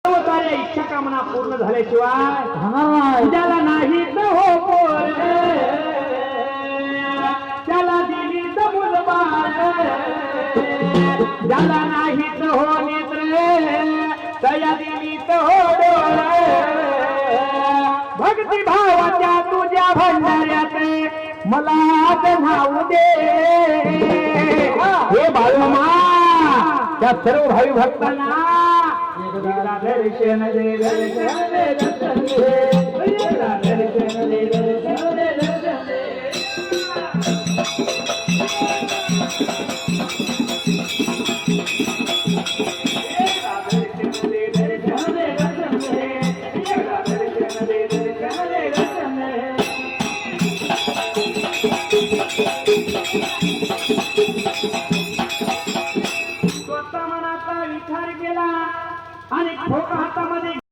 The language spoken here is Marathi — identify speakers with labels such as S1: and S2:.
S1: साऱ्या इच्छा कामना पूर्ण झाल्याशिवाय ज्याला नाही तर हो पोर त्याला दिली तर मुलबाळ ज्याला नाही तर हो नेत्र तया दिली तर हो डोळ भक्ती भावाच्या तुझ्या भंडाऱ्यात मला आज नाव दे हे बाळमा त्या सर्व भावी भक्तांना दर्शन दे दर्शन दे दर्शन दे दर्शन दे दर्शन दे दर्शन दे स्वतः मनाचा विचार केला आणि ठोका हाता